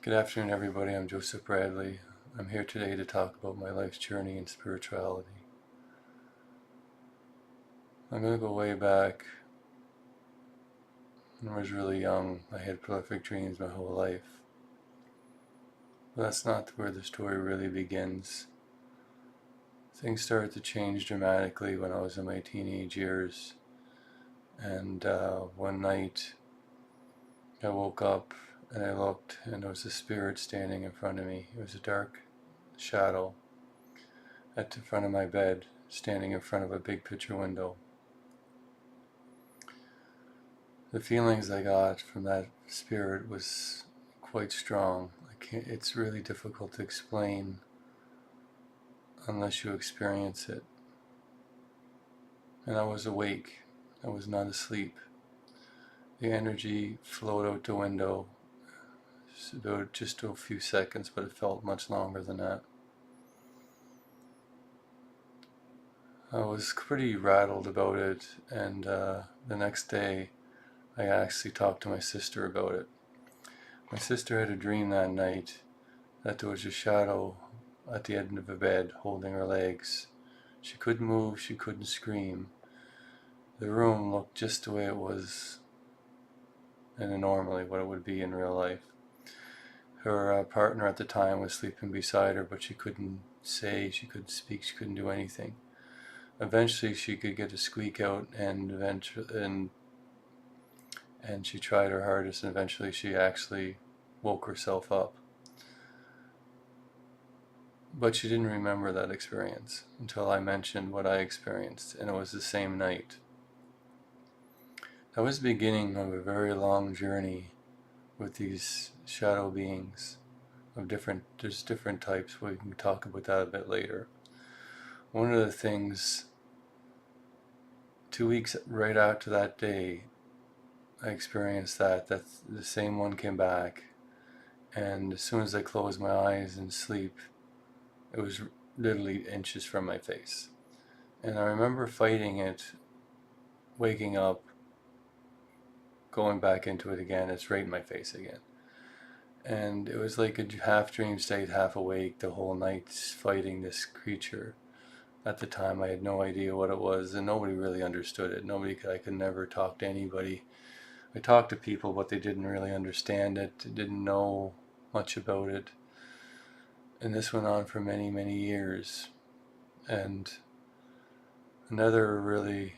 Good afternoon, everybody. I'm Joseph Bradley. I'm here today to talk about my life's journey in spirituality. I'm going to go way back. When I was really young, I had prolific dreams my whole life. But that's not where the story really begins. Things started to change dramatically when I was in my teenage years. And one night, I woke up and I looked, and there was a spirit standing in front of me. It was a dark shadow at the front of my bed, standing in front of a big picture window. The feelings I got from that spirit was quite strong. It's really difficult to explain unless you experience it. And I was awake. I was not asleep. The energy flowed out the window, about just a few seconds, but it felt much longer than that. I was pretty rattled about it, and the next day I actually talked to my sister about it. My sister had a dream that night that there was a shadow at the end of the bed holding her legs. She couldn't move, she couldn't scream. The room looked just the way it was and normally what it would be in real life. Her partner at the time was sleeping beside her, but she couldn't say, she couldn't speak, she couldn't do anything. Eventually she could get a squeak out, and she tried her hardest, and eventually she actually woke herself up. But she didn't remember that experience until I mentioned what I experienced, and it was the same night. That was the beginning of a very long journey with these shadow beings of there's different types. We can talk about that a bit later. One of the things, 2 weeks right after that day, I experienced that the same one came back, and as soon as I closed my eyes and sleep, it was literally inches from my face. And I remember fighting it, waking up, going back into it again, it's right in my face again. And it was like a half dream state, half awake, the whole night fighting this creature. At the time I had no idea what it was, and nobody really understood it. I could never talk to anybody. I talked to people, but they didn't really understand it, didn't know much about it. And this went on for many, many years. And another really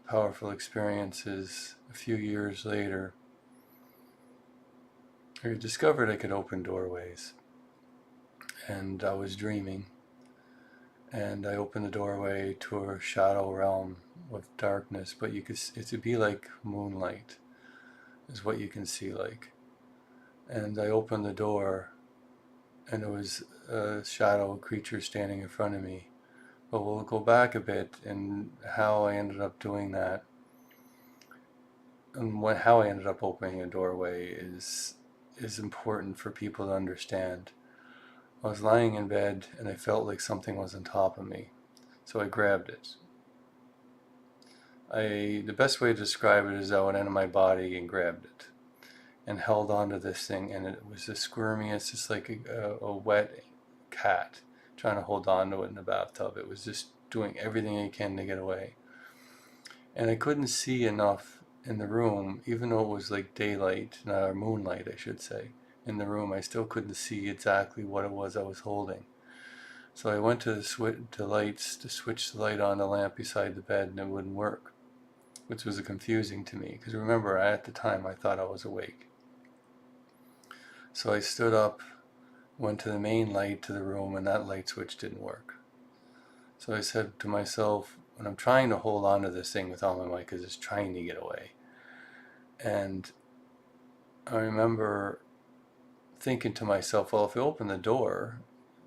powerful experience is a few years later, I discovered I could open doorways. And I was dreaming, and I opened the doorway to a shadow realm of darkness, but it'd be like moonlight is what you can see like. And I opened the door, and there was a shadow creature standing in front of me. But we'll go back a bit, and how I ended up doing that, and how I ended up opening a doorway is important for people to understand. I was lying in bed, and I felt like something was on top of me, so I grabbed it. The best way to describe it is I went into my body and grabbed it and held onto this thing, and it was as squirmy as just like a wet cat trying to hold on to it in the bathtub. It was just doing everything it can to get away. And I couldn't see enough in the room, even though it was like daylight, or moonlight I should say, in the room. I still couldn't see exactly what it was I was holding. So I went to switch the light on the lamp beside the bed, and it wouldn't work, which was confusing to me, because remember, at the time I thought I was awake. So I stood up, went to the main light to the room, and that light switch didn't work. So I said to myself, when I'm trying to hold on to this thing with all my might, because it's trying to get away. And I remember thinking to myself, well, if I open the door,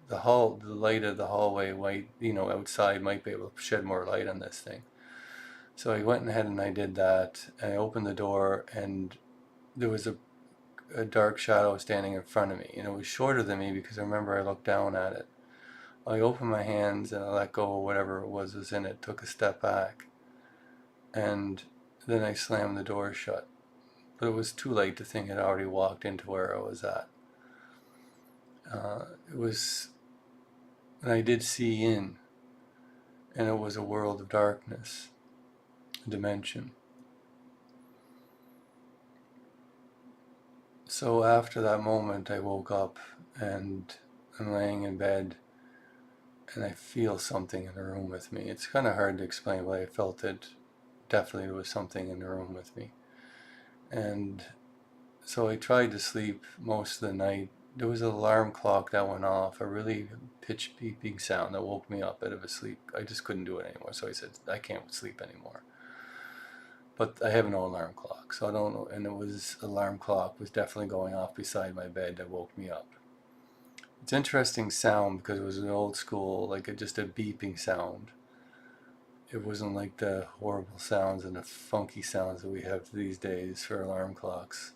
the light of the hallway outside might be able to shed more light on this thing. So I went ahead and I did that, and I opened the door, and there was a dark shadow standing in front of me, and it was shorter than me because I remember I looked down at it. I opened my hands and I let go of whatever it was in it, took a step back, and then I slammed the door shut. But it was too late. The thing had already walked into where I was at. It was, and I did see in, and it was a world of darkness, a dimension. So after that moment, I woke up and I'm laying in bed and I feel something in the room with me. It's kind of hard to explain, but I felt it. Definitely there was something in the room with me. And so I tried to sleep most of the night. There was an alarm clock that went off, a really pitch beeping sound that woke me up out of a sleep. I just couldn't do it anymore. So I said, I can't sleep anymore. But I have no alarm clock, so I don't know. And it was, alarm clock was definitely going off beside my bed that woke me up. It's interesting sound because it was an old school, like just a beeping sound. It wasn't like the horrible sounds and the funky sounds that we have these days for alarm clocks.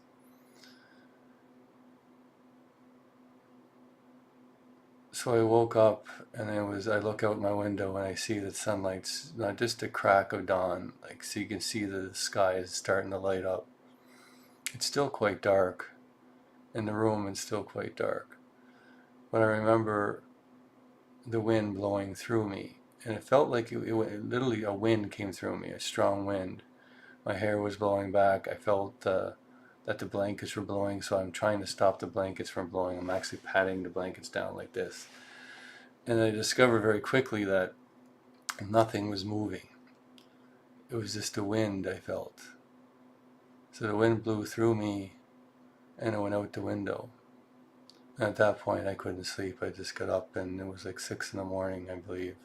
So I woke up and I look out my window and I see that sunlight's not just a crack of dawn, like so you can see the sky is starting to light up. It's still quite dark. In the room it's still quite dark. But I remember the wind blowing through me, and it felt like it literally a wind came through me, a strong wind. My hair was blowing back. I felt that the blankets were blowing, so I'm trying to stop the blankets from blowing. I'm actually patting the blankets down like this. And I discovered very quickly that nothing was moving. It was just the wind I felt. So the wind blew through me and it went out the window. And at that point I couldn't sleep. I just got up and it was like 6 in the morning, I believe.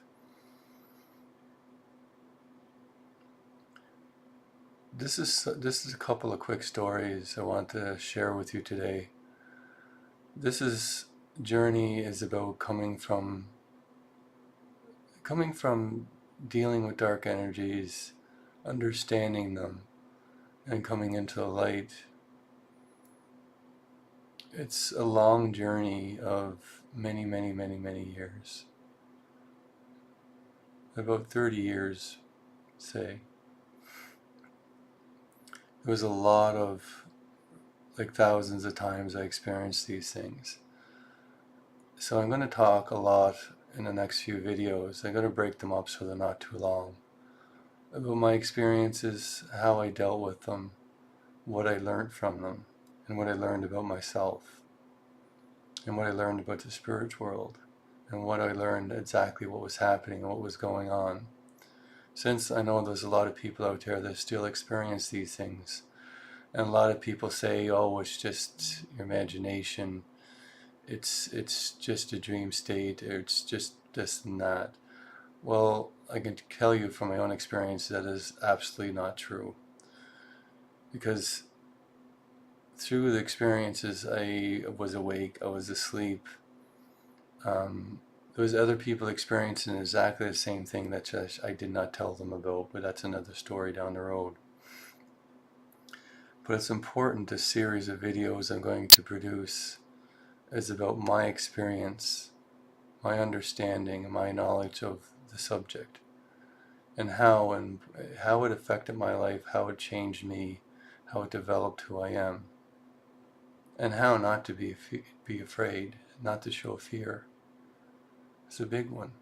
This is a couple of quick stories I want to share with you today. This journey is about coming from dealing with dark energies, understanding them, and coming into the light. It's a long journey of many, many, many, many years. About 30 years, say. It was a lot of, like thousands of times I experienced these things. So I'm going to talk a lot in the next few videos. I'm going to break them up so they're not too long. About my experiences, how I dealt with them, what I learned from them, and what I learned about myself, and what I learned about the spirit world, and what I learned exactly what was happening and what was going on. Since I know there's a lot of people out there that still experience these things, and a lot of people say, oh, it's just your imagination, it's just a dream state, or it's just this and that. Well, I can tell you from my own experience that is absolutely not true. Because through the experiences, I was awake, I was asleep. There was other people experiencing exactly the same thing that I did not tell them about, but that's another story down the road. But it's important, this series of videos I'm going to produce is about my experience, my understanding, and my knowledge of the subject, and how it affected my life, how it changed me, how it developed who I am, and how not to be afraid, not to show fear. It's a big one.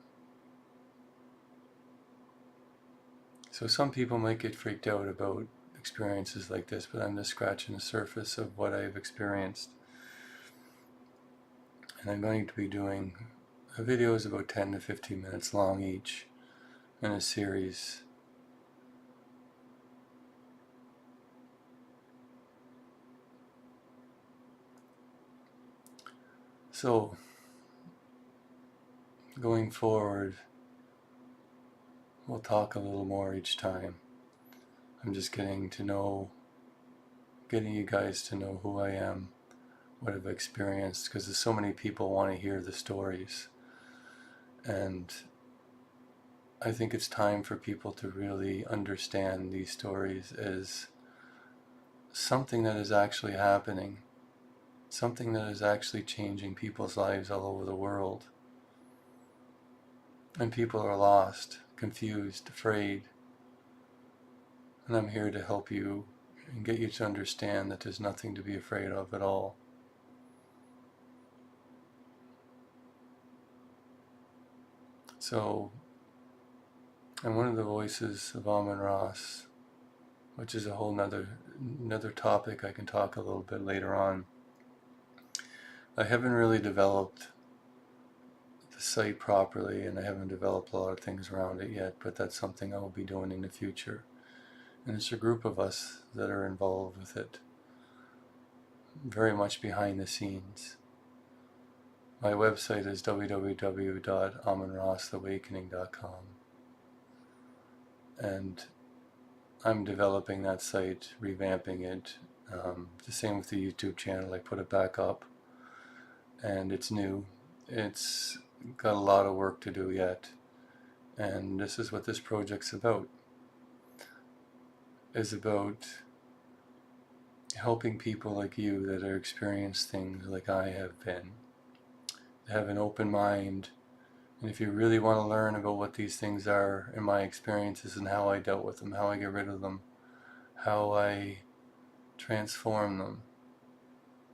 So some people might get freaked out about experiences like this, but I'm just scratching the surface of what I've experienced. And I'm going to be doing videos about 10 to 15 minutes long each in a series. So, going forward, we'll talk a little more each time. I'm just getting you guys to know who I am, what I've experienced, because there's so many people want to hear the stories. And I think it's time for people to really understand these stories as something that is actually happening, something that is actually changing people's lives all over the world. And people are lost, confused, afraid. And I'm here to help you and get you to understand that there's nothing to be afraid of at all. So I'm one of the voices of Amun-Ra, which is a whole another topic I can talk a little bit later on. I haven't really developed the site properly, and I haven't developed a lot of things around it yet, but that's something I will be doing in the future. And it's a group of us that are involved with it, very much behind the scenes. My website is www.amunrasawakening.com, and I'm developing that site, revamping it. The same with the YouTube channel. I put it back up, and it's new. It's got a lot of work to do yet, and this is what this project's about. Is about helping people like you that are experiencing things like I have been, have an open mind, and if you really want to learn about what these things are and my experiences and how I dealt with them, how I get rid of them, how I transform them,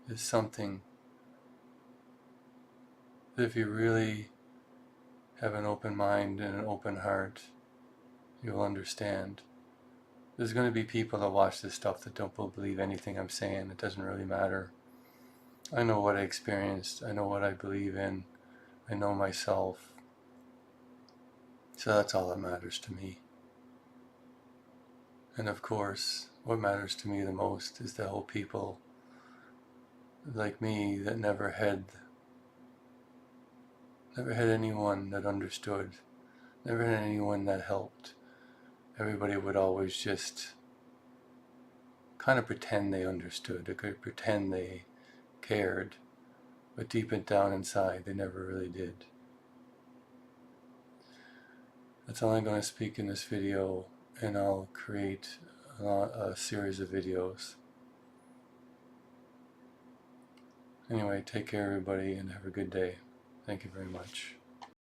is something that if you really have an open mind and an open heart, you'll understand. There's going to be people that watch this stuff that don't believe anything I'm saying. It doesn't really matter. I know what I experienced. I know what I believe in. I know myself. So that's all that matters to me. And of course, what matters to me the most is to help people like me that never had anyone that understood, never had anyone that helped. Everybody would always just kind of pretend they understood. They could pretend they cared, but deep down inside, they never really did. That's all I'm going to speak in this video, and I'll create a series of videos. Anyway, take care everybody and have a good day. Thank you very much.